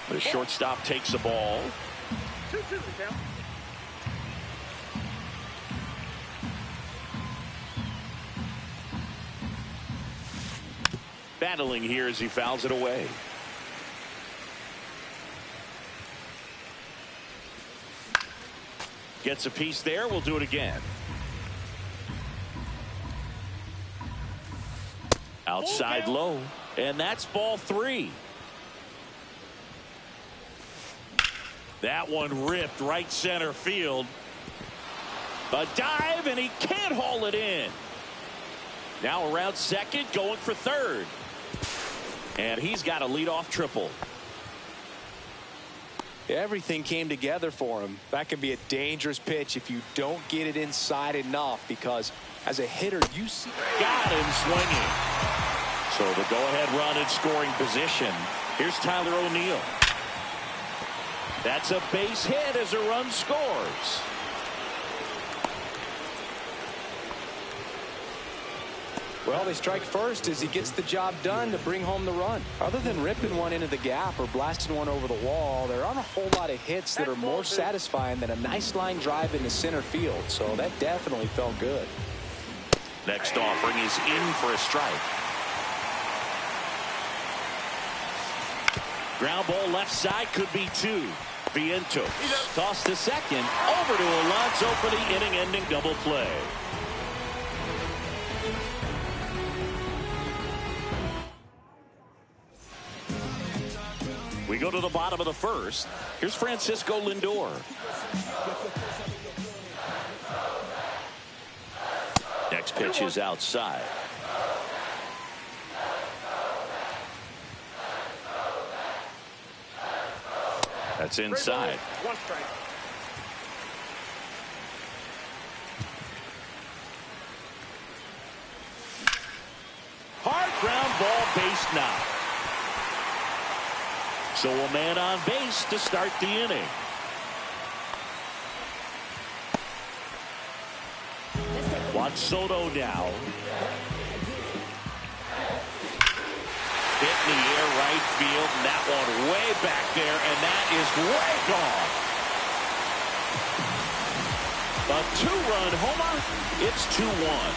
The shortstop takes the ball. 2-2 the count. Battling here as he fouls it away. Gets a piece there. We'll do it again. Outside low. And that's ball 3. That one ripped right center field. A dive, and he can't haul it in. Now around second, going for third. And he's got a leadoff triple. Everything came together for him. That can be a dangerous pitch if you don't get it inside enough, because as a hitter, you see. Got him swinging. So the go-ahead run in scoring position. Here's Tyler O'Neill. That's a base hit as a run scores. Well, they strike first as he gets the job done to bring home the run. Other than ripping one into the gap or blasting one over the wall, there aren't a whole lot of hits that are more satisfying than a nice line drive into center field. So that definitely felt good. Next offering is in for a strike. Ground ball left side, could be 2. Vientos toss to second, over to Alonso for the inning-ending double play. We go to the bottom of the first. Here's Francisco Lindor. Next pitch is outside. That's inside. 1 strike. Hard ground ball, base knock. So a man on base to start the inning. Juan Soto now. Hit in the air right field, and that one way back there, and that is way gone. A 2-run homer. It's 2-1.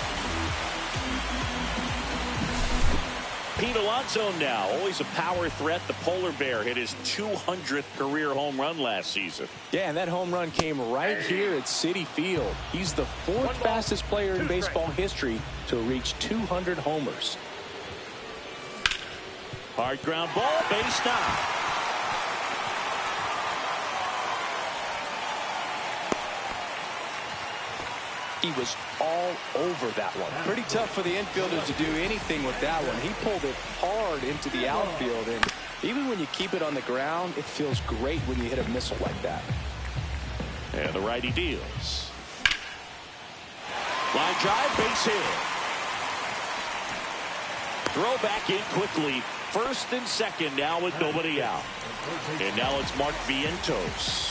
Pete Alonso now, always a power threat. The polar bear hit his 200th career home run last season. Yeah, and that home run came right here at Citi Field. He's the 4th fastest player in baseball history to reach 200 homers. Hard ground ball, base knock. He was all over that one. Pretty tough for the infielder to do anything with that one. He pulled it hard into the outfield, and even when you keep it on the ground, it feels great when you hit a missile like that. And the righty deals. Line drive, base hit. Throw back in quickly. First and second now with nobody out. And now it's Mark Vientos.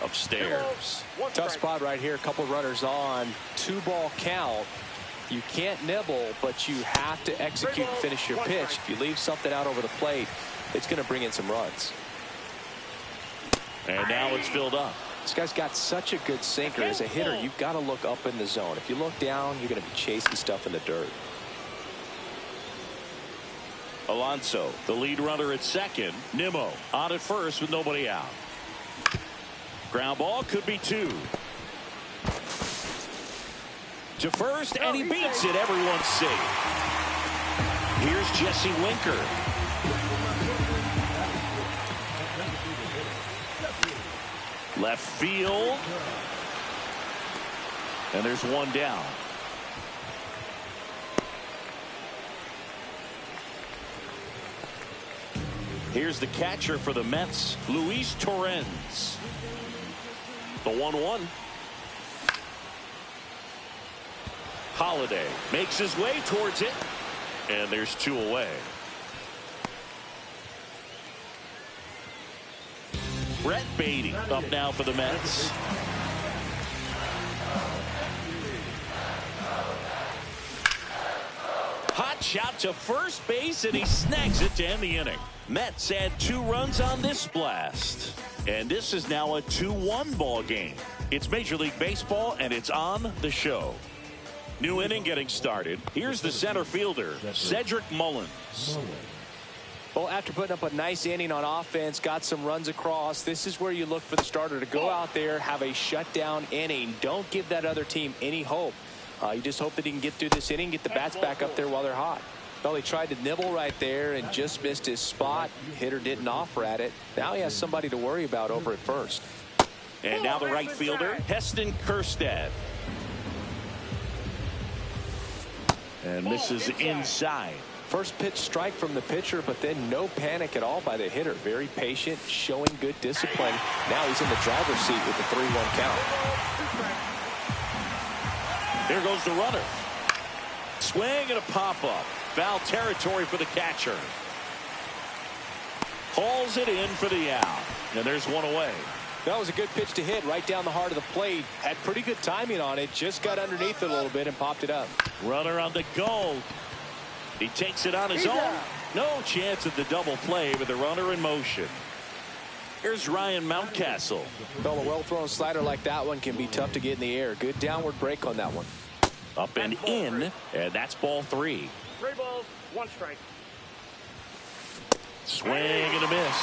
Upstairs. Tough spot right here. A couple runners on. 2-ball count. You can't nibble, but you have to execute and finish your pitch. If you leave something out over the plate, it's going to bring in some runs. And now it's filled up. This guy's got such a good sinker. As a hitter, you've got to look up in the zone. If you look down, you're going to be chasing stuff in the dirt. Alonso, the lead runner at second. Nimmo on at first with nobody out. Ground ball, could be 2. To first, and he beats it. Everyone's safe. Here's Jesse Winker. Left field. And there's one down. Here's the catcher for the Mets, Luis Torrens. The 1-1. Holiday makes his way towards it, and there's 2 away. Brett Baty up now for the Mets. Hot shot to first base, and he snags it to end the inning. Mets add 2 runs on this blast. And this is now a 2-1 ball game. It's Major League Baseball, and it's on the show. New inning getting started. Here's the center fielder, Cedric Mullins. Well, after putting up a nice inning on offense, got some runs across, this is where you look for the starter to go out there, have a shutdown inning. Don't give that other team any hope. You just hope that he can get through this inning, get the bats back up there while they're hot. Well, he tried to nibble right there and just missed his spot. Hitter didn't offer at it. Now he has somebody to worry about over at first. And now the right fielder, Heston Kjerstad. And misses inside. First pitch strike from the pitcher, but then no panic at all by the hitter. Very patient, showing good discipline. Now he's in the driver's seat with the 3-1 count. There goes the runner. Swing and a pop-up. Foul territory for the catcher. Hauls it in for the out. And there's one away. That was a good pitch to hit right down the heart of the plate. Had pretty good timing on it. Just got underneath it a little bit and popped it up. Runner on the go. He takes it on his own. No chance at the double play with the runner in motion. Here's Ryan Mountcastle. Well, a well-thrown slider like that one can be tough to get in the air. Good downward break on that one. Up and in, and that's ball 3. 3 balls, 1 strike. Swing and a miss.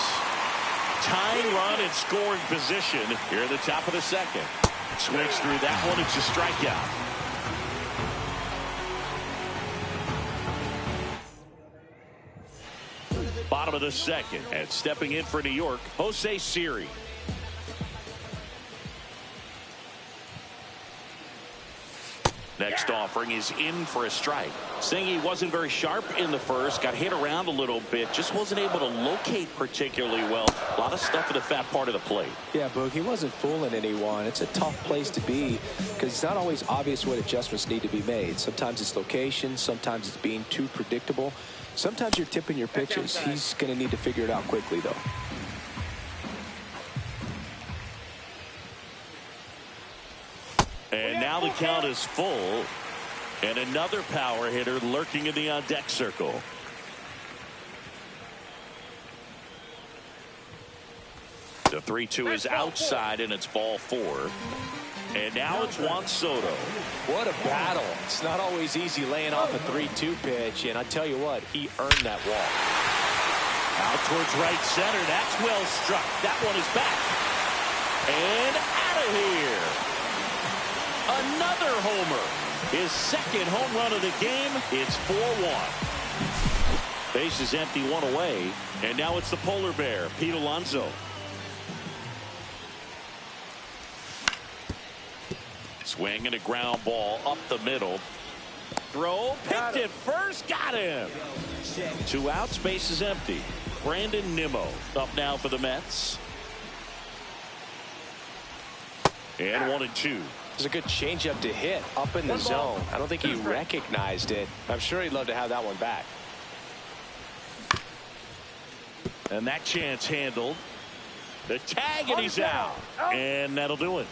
Tying run in scoring position here at the top of the second. Swings through that one. It's a strikeout. Bottom of the second, and stepping in for New York, Jose Siri. Next offering is in for a strike. Saying he wasn't very sharp in the first, got hit around a little bit, just wasn't able to locate particularly well. A lot of stuff in the fat part of the plate. Yeah, Boog, he wasn't fooling anyone. It's a tough place to be because it's not always obvious what adjustments need to be made. Sometimes it's location, sometimes it's being too predictable. Sometimes you're tipping your pitches. He's going to need to figure it out quickly, though. And now the count is full. And another power hitter lurking in the on-deck circle. The 3-2 is outside, and it's ball 4. And now it's Juan Soto. What a battle. It's not always easy laying off a 3-2 pitch, and I tell you what, he earned that walk. Out towards right center. That's well struck. That one is back. And out of here. Another homer. His second home run of the game. It's 4-1. Base is empty, 1 away. And now it's the polar bear, Pete Alonso. Swing and a ground ball up the middle. Throw, picked it first, got him. 2 outs, base is empty. Brandon Nimmo up now for the Mets. And 1-2. It was a good changeup to hit up in the zone. I don't think he recognized it. I'm sure he'd love to have that one back. And that chance handled. The tag, and he's out. And that'll do it.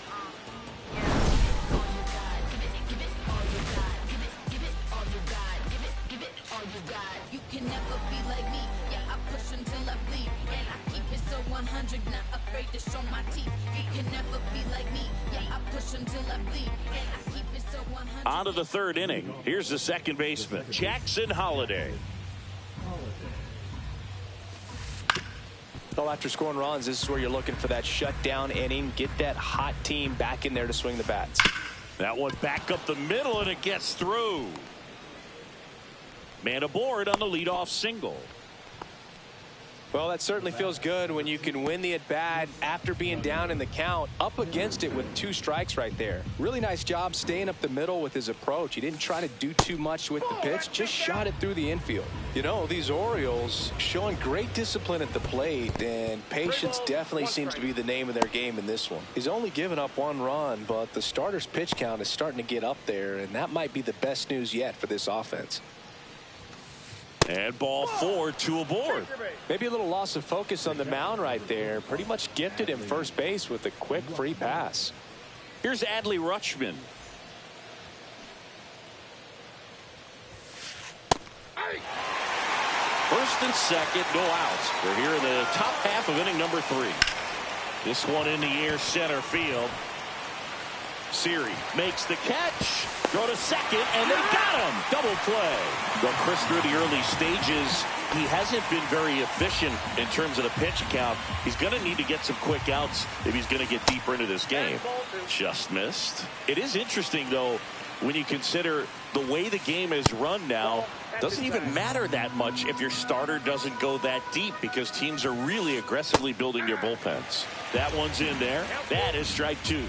You can never be like me. Yeah, I push until I bleed, and I keep it so 100, not afraid to show my teeth. You can never be like me. Yeah, I push until I bleed, and I keep it so 100. On to the 3rd inning. Here's the second baseman, Jackson Holliday. Well, after scoring runs, this is where you're looking for that shutdown inning. Get that hot team back in there to swing the bats. That one back up the middle, and it gets through. Man aboard on the leadoff single. Well, that certainly feels good when you can win the at-bat after being down in the count, up against it with 2 strikes right there. Really nice job staying up the middle with his approach. He didn't try to do too much with the pitch, just shot it through the infield. You know, these Orioles showing great discipline at the plate, and patience definitely seems to be the name of their game in this one. He's only given up 1 run, but the starter's pitch count is starting to get up there, and that might be the best news yet for this offense. And ball 4, 2 aboard. Maybe a little loss of focus on the mound right there. Pretty much gifted him first base with a quick free pass. Here's Adley Rutschman. First and second, no outs. We're here in the top half of inning number 3. This one in the air, center field. Siri makes the catch. Throw to second, and they got him. Double play. Well, Chris, through the early stages, he hasn't been very efficient in terms of the pitch count. He's going to need to get some quick outs if he's going to get deeper into this game. Just missed. It is interesting, though, when you consider the way the game is run now. Doesn't even matter that much if your starter doesn't go that deep, because teams are really aggressively building their bullpens. That one's in there. That is strike 2.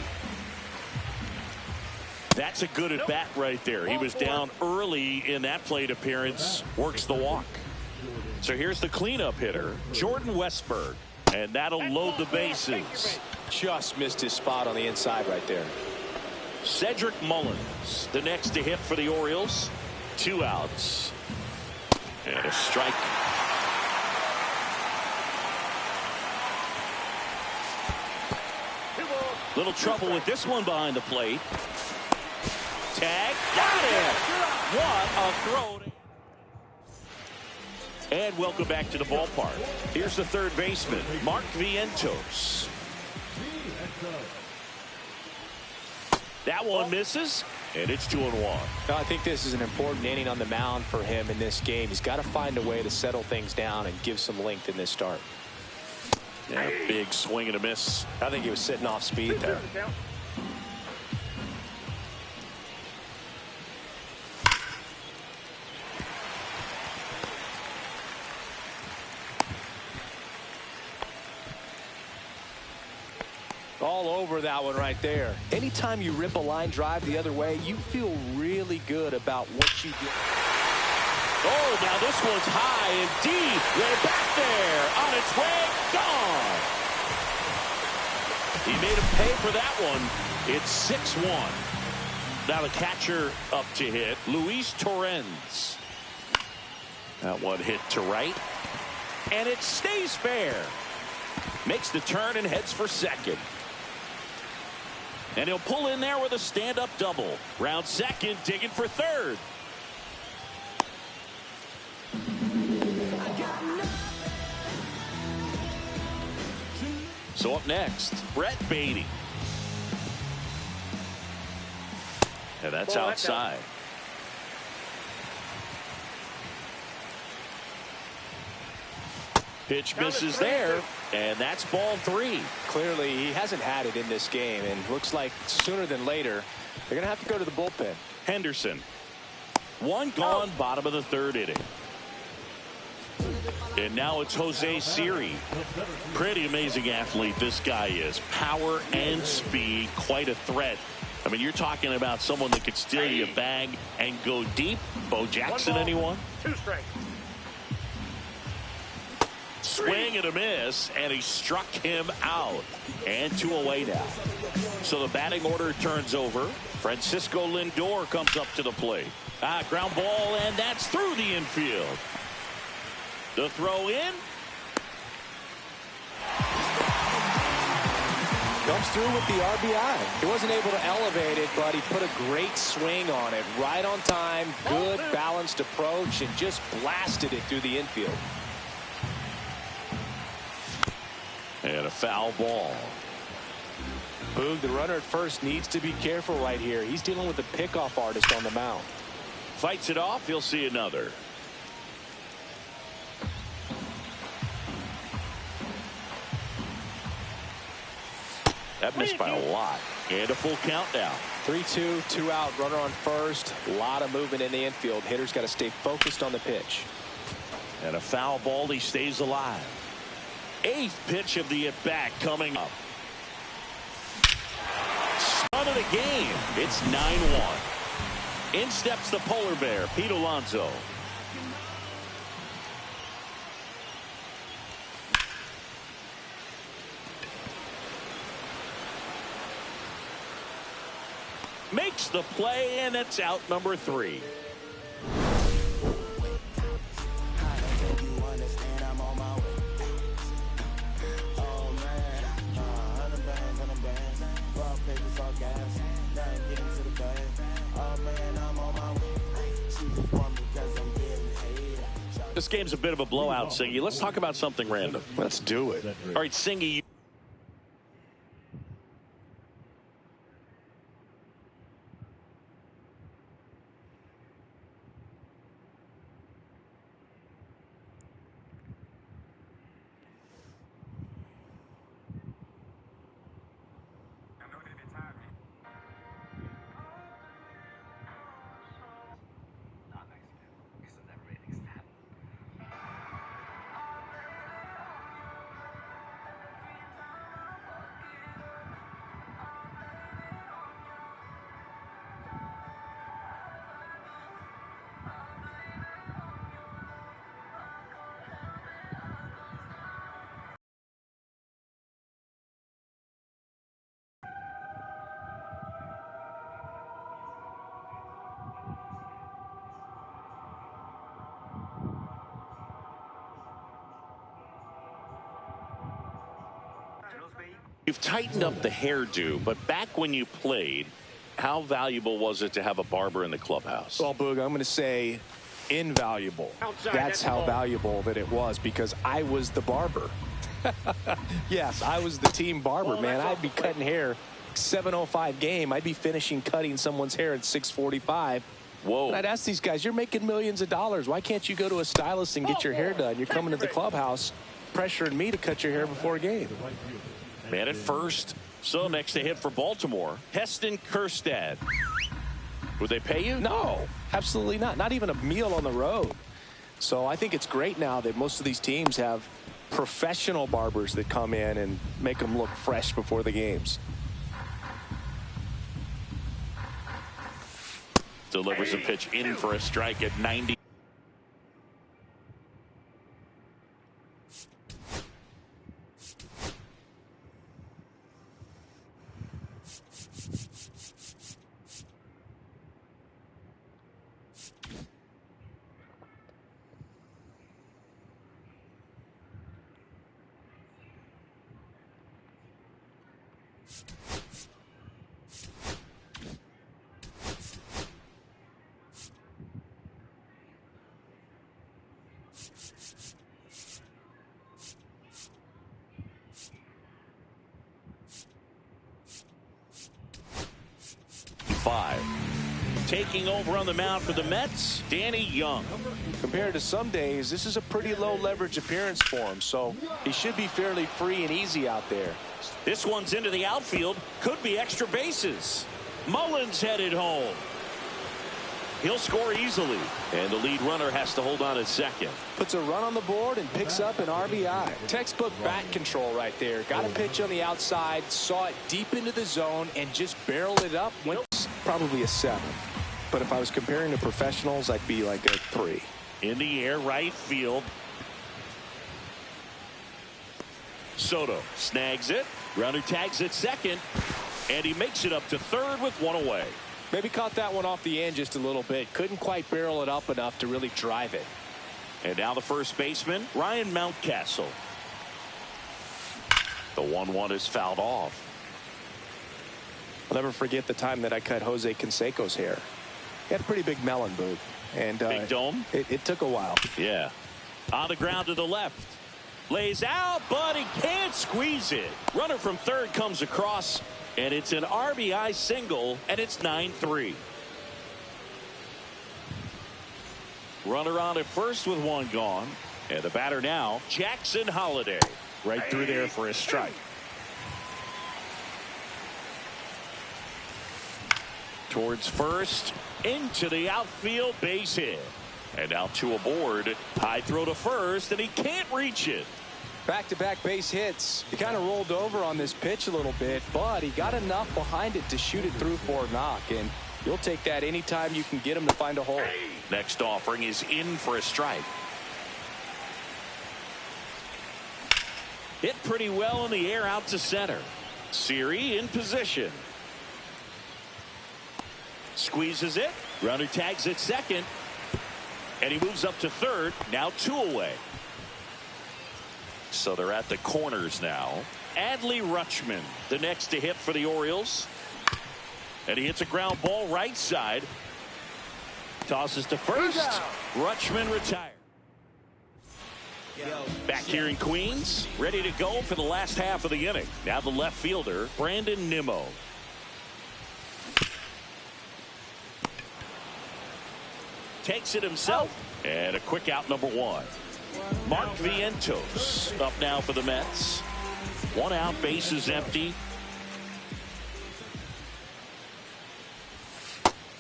That's a good at bat right there. He was down early in that plate appearance. Works the walk. So here's the cleanup hitter, Jordan Westburg, and that'll load the bases. Just missed his spot on the inside right there. Cedric Mullins, the next to hit for the Orioles. 2 outs. And a strike. Little trouble with this one behind the plate. Tag. Got it. What a throw. And welcome back to the ballpark. Here's the third baseman, Mark Vientos. That one misses, and it's 2-1. I think this is an important inning on the mound for him in this game. He's got to find a way to settle things down and give some length in this start. Yeah, big swing and a miss. I think he was sitting off speed there. All over that one right there. Anytime you rip a line drive the other way, you feel really good about what you do. Oh, now this one's high and deep. Way back there. On its way. Gone. He made him pay for that one. It's 6-1. Now the catcher up to hit, Luis Torrens. That one hit to right. And it stays fair. Makes the turn and heads for second. And he'll pull in there with a stand-up double. Round second, digging for third. So up next, Brett Baty. And that's outside. Pitch misses there, and that's ball 3. Clearly, he hasn't had it in this game, and looks like sooner than later, they're going to have to go to the bullpen. Henderson. One gone, bottom of the third inning. And now it's Jose Siri. Pretty amazing athlete this guy is. Power and speed, quite a threat. I mean, you're talking about someone that could steal you a bag and go deep. Bo Jackson, anyone? 2 strikes. Swing and a miss, and he struck him out. And 2 away now. So the batting order turns over. Francisco Lindor comes up to the plate. Ground ball, and that's through the infield. The throw in. Comes through with the RBI. He wasn't able to elevate it, but he put a great swing on it. Right on time, good balanced approach, and just blasted it through the infield. And a foul ball. Boog, the runner at first, needs to be careful right here. He's dealing with a pickoff artist on the mound. Fights it off. He'll see another. That missed by a lot. And a full count now. 3-2, 2 out, runner on first. A lot of movement in the infield. Hitter's got to stay focused on the pitch. And a foul ball. He stays alive. 8th pitch of the at-bat coming up. Start of the game. It's 9-1. In steps the polar bear, Pete Alonso. Makes the play, and it's out number 3. This game's a bit of a blowout, Singy. Let's talk about something random. Let's do it. All right, Singy. You've tightened up the hairdo, but back when you played, how valuable was it to have a barber in the clubhouse? Well, Boog, I'm going to say invaluable. That's how valuable that it was, because I was the barber. Yes, I was the team barber, man. I'd be cutting hair 7:05 game. I'd be finishing cutting someone's hair at 6:45. Whoa. And I'd ask these guys, you're making millions of dollars. Why can't you go to a stylist and get your hair done? You're coming to the clubhouse pressuring me to cut your hair before a game. Man at first. So next to hit for Baltimore, Heston Kjerstad. Would they pay you? No, absolutely not. Not even a meal on the road. So I think it's great now that most of these teams have professional barbers that come in and make them look fresh before the games. Delivers a pitch in for a strike at 90. Taking over on the mound for the Mets, Danny Young. Compared to some days, this is a pretty low leverage appearance for him, so he should be fairly free and easy out there. This one's into the outfield. Could be extra bases. Mullins headed home. He'll score easily, and the lead runner has to hold on at second. Puts a run on the board and picks up an RBI. Textbook bat control right there. Got a pitch on the outside, saw it deep into the zone, and just barreled it up. Went probably a 7. But if I was comparing to professionals, I'd be like a 3. In the air, right field. Soto snags it. Runner tags at second, and he makes it up to third with one away. Maybe caught that one off the end just a little bit. Couldn't quite barrel it up enough to really drive it. And now the first baseman, Ryan Mountcastle. The 1-1 is fouled off. I'll never forget the time that I cut Jose Canseco's hair. He had a pretty big melon, Boog. And big dome? It took a while. Yeah. On the ground to the left. Lays out, but he can't squeeze it. Runner from third comes across, and it's an RBI single, and it's 9-3. Runner on at first with one gone. And the batter now, Jackson Holliday. Right through there for a strike. Towards first, into the outfield, base hit. And now 2 aboard. High throw to first, and he can't reach it. Back-to-back base hits. He kind of rolled over on this pitch a little bit, but he got enough behind it to shoot it through for a knock, and you'll take that anytime you can get him to find a hole. Next offering is in for a strike. Hit pretty well in the air out to center. Siri in position. Squeezes it. Runner tags at second. And he moves up to third. Now 2 away. So they're at the corners now. Adley Rutschman, the next to hit for the Orioles. And he hits a ground ball right side. Tosses to first. Rutschman retired. Back here in Queens, ready to go for the last half of the inning. Now the left fielder, Brandon Nimmo. Takes it himself. And a quick out, number one. Mark Vientos up now for the Mets. One out, bases empty.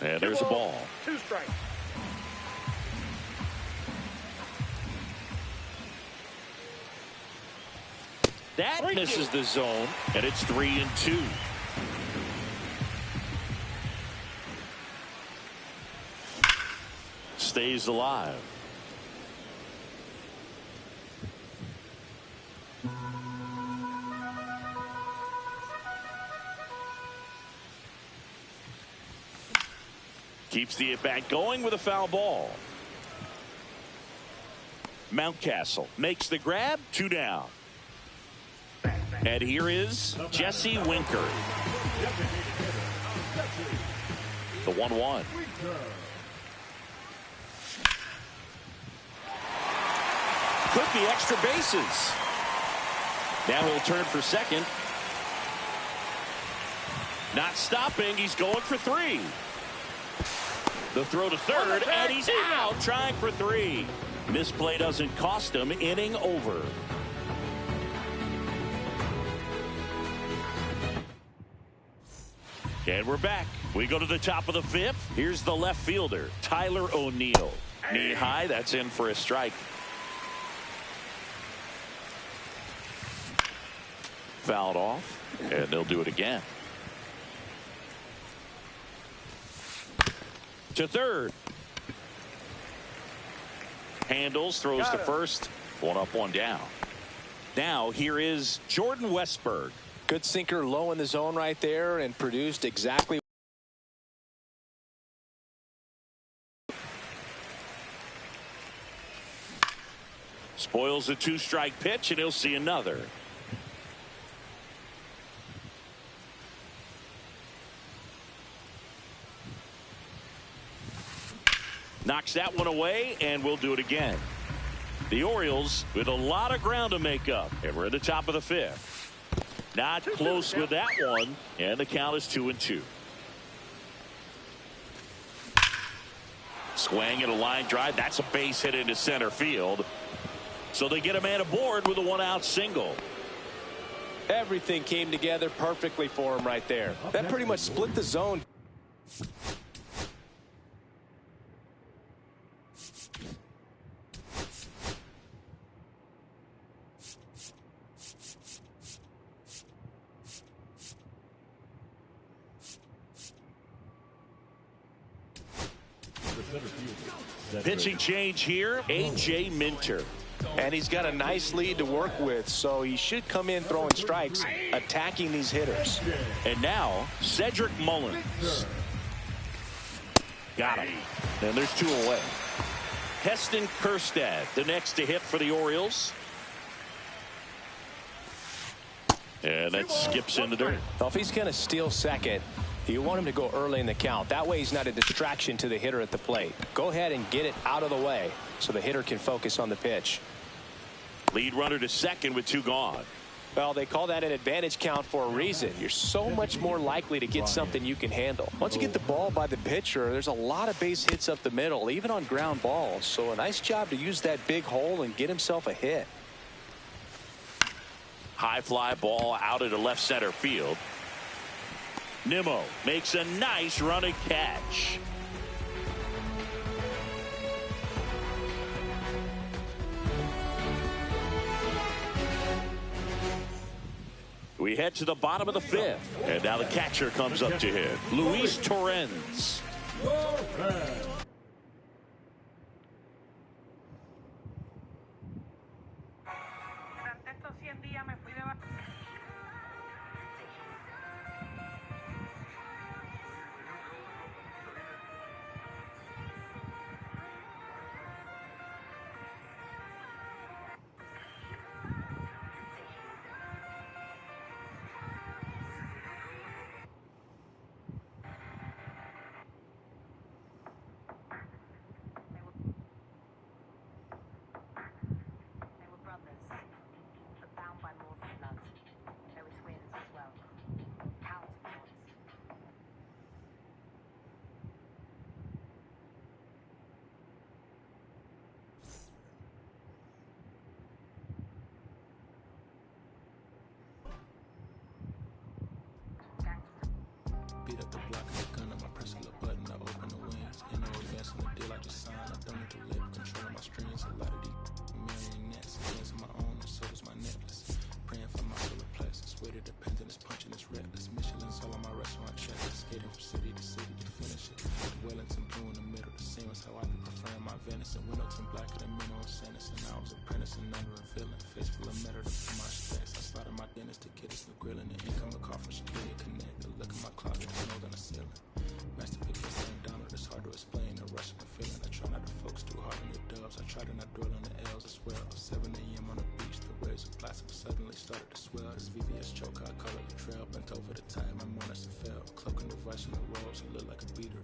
And there's a ball. 2 strikes. That misses the zone, and it's 3-2. Stays alive. Keeps the at-bat going with a foul ball. Mountcastle makes the grab, 2 down. And here is Jesse Winker. The 1-1. Could be extra bases. Now he'll turn for second. Not stopping. He's going for 3. The throw to third, and he's out trying for 3. Misplay doesn't cost him. Inning over. And we're back. We go to the top of the 5th. Here's the left fielder, Tyler O'Neill. Knee high, that's in for a strike. Fouled off, and they'll do it again. To third. Handles, throws to first. 1 up, 1 down. Now here is Jordan Westburg. Good sinker low in the zone right there and produced exactly. Spoils a 2-strike pitch, and he'll see another. Knocks that one away, and we'll do it again. The Orioles with a lot of ground to make up, and we're at the top of the 5th. Not close with that one, and the count is 2-2. Swing and a line drive. That's a base hit into center field. So they get a man aboard with a 1-out single. Everything came together perfectly for him right there. That pretty much split the zone. Pitching change here, A.J. Minter. And he's got a nice lead to work with, so he should come in throwing strikes, attacking these hitters. And now, Cedric Mullins. Got him. And there's 2 away. Heston Kjerstad, the next to hit for the Orioles. And that skips in the dirt. Well, if he's going to steal second, you want him to go early in the count. That way he's not a distraction to the hitter at the plate. Go ahead and get it out of the way so the hitter can focus on the pitch. Lead runner to second with 2 gone. Well, they call that an advantage count for a reason. You're so much more likely to get something you can handle. Once you get the ball by the pitcher, there's a lot of base hits up the middle, even on ground balls. So a nice job to use that big hole and get himself a hit. High fly ball out into left center field. Nimmo makes a nice running catch. We head to the bottom of the 5th, and now the catcher comes up to hit, Luis Torrens. innocent. Windows and blacker than minimum sentence. And I was apprenticing under a villain. Face full of metal to put my stacks. I slotted my dentist to get us the grilling. The income a call from Superior Connect. The look at my closet, windows on the ceiling. Master pick and St. Donald, it's hard to explain the rush of the feeling. I try not to focus too hard on the dubs. I try to not dwell on the L's. I swear, 7 a.m. on the beach, the waves of plastic suddenly started to swell. This VVS choke, I call it the trail. Bent over the time, my monitor fell. Cloaking device in the rolls, it looked like a beater.